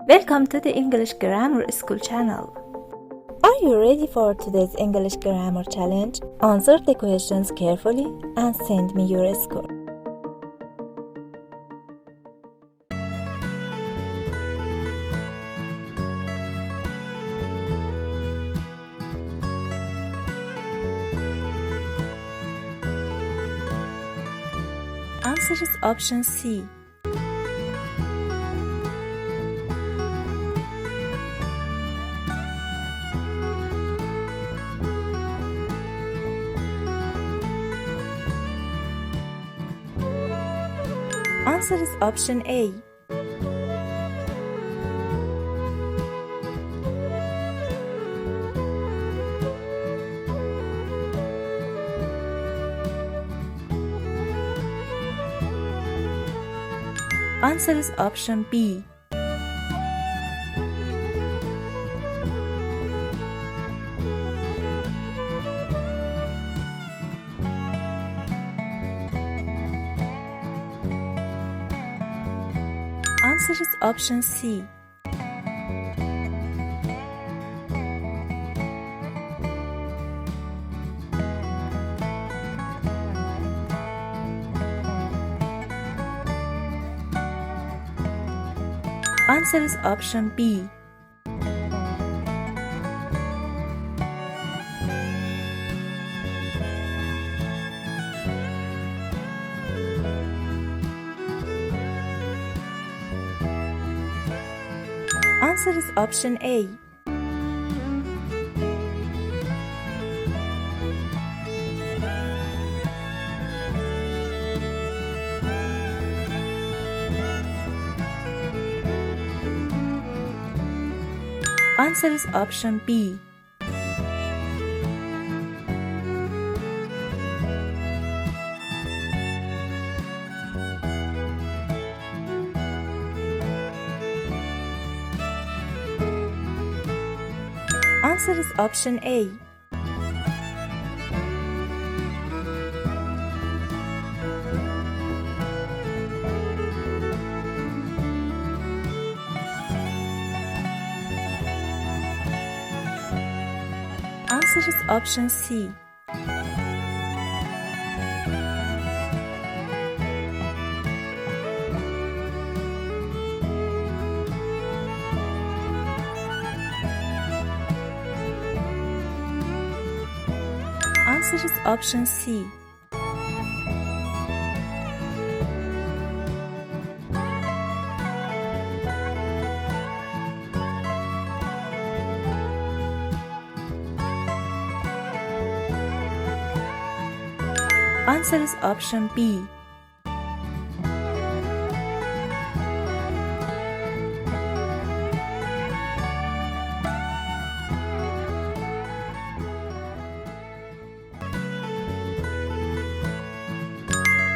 Welcome to the English Grammar School channel. Are you ready for today's English Grammar Challenge? Answer the questions carefully and send me your score. Answer is option C. Answer is option A. Answer is option B. Answer is option C. Answer is option B. Answer is option A. Answer is option B. Answer is option A. Answer is option C. Answer is option C. Answer is option B.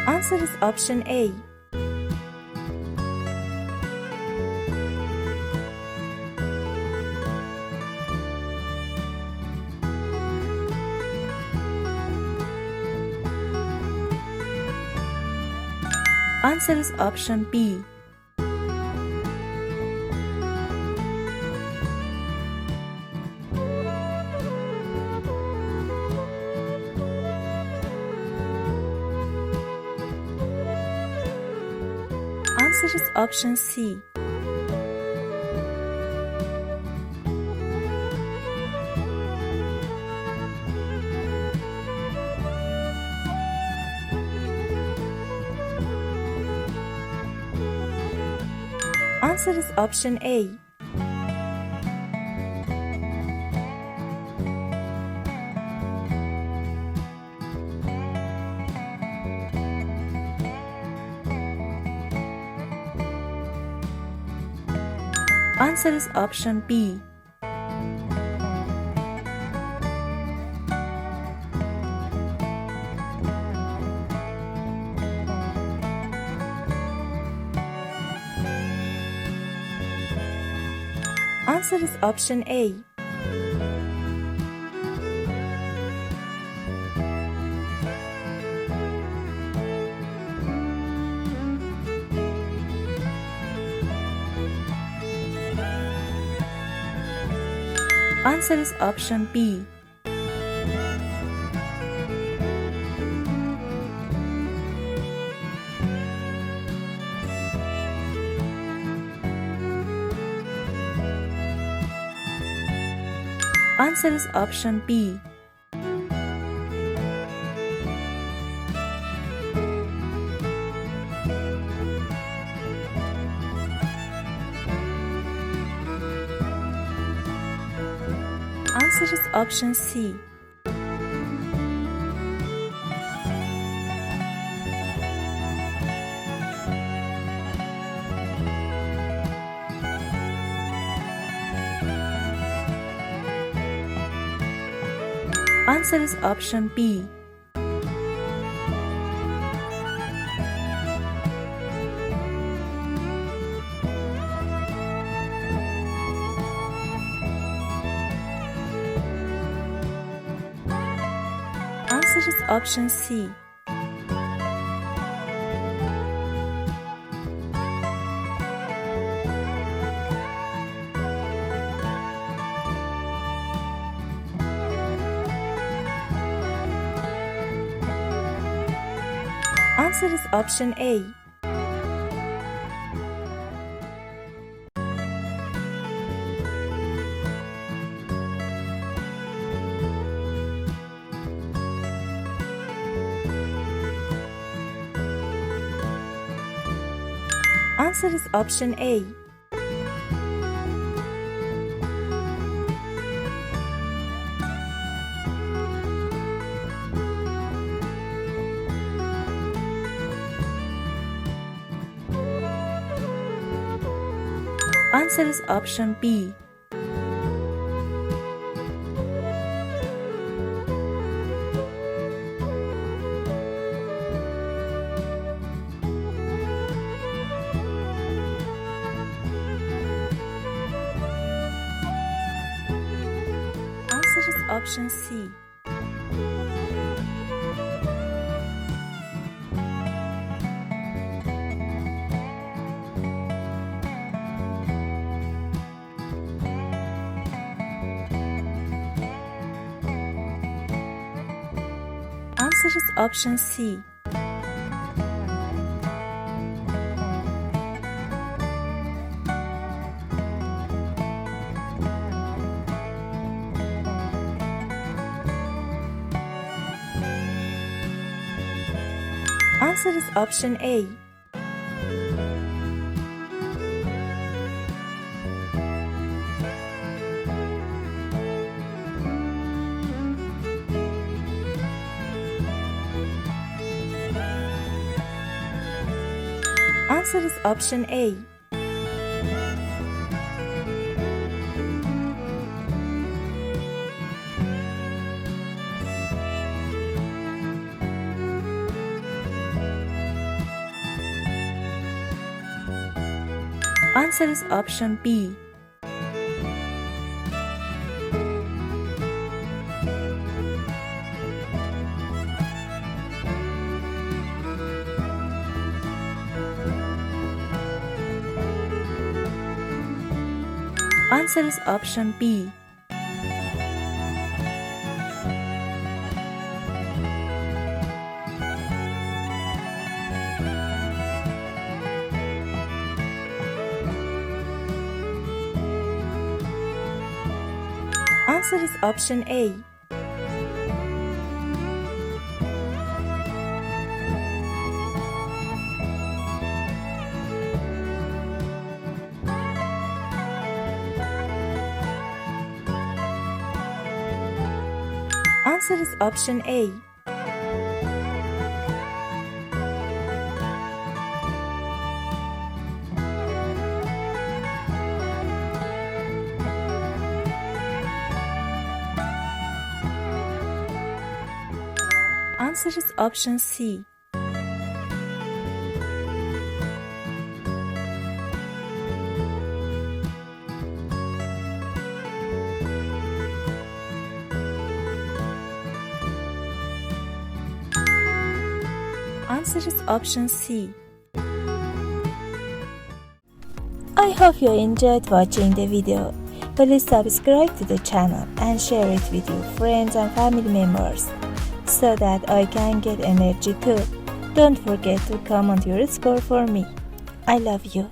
Answer is option A. Answer is option B. Answer is option C. Answer is option A. Answer is option B. Answer is option A. Answer is option B. Answer is option B. Answer is option C. Answer is option B. Answer is option C. Answer is option A. Answer is option A. Answer is option B. Answer is option C. Answer is option C. Answer is option A. Answer is option A. Answer is option B. Answer is option B. Answer is option A. Answer is option A. Answer is option C. Answer is option C. I hope you enjoyed watching the video. Please subscribe to the channel and share it with your friends and family members so that I can get energy too. Don't forget to comment your score for me. I love you.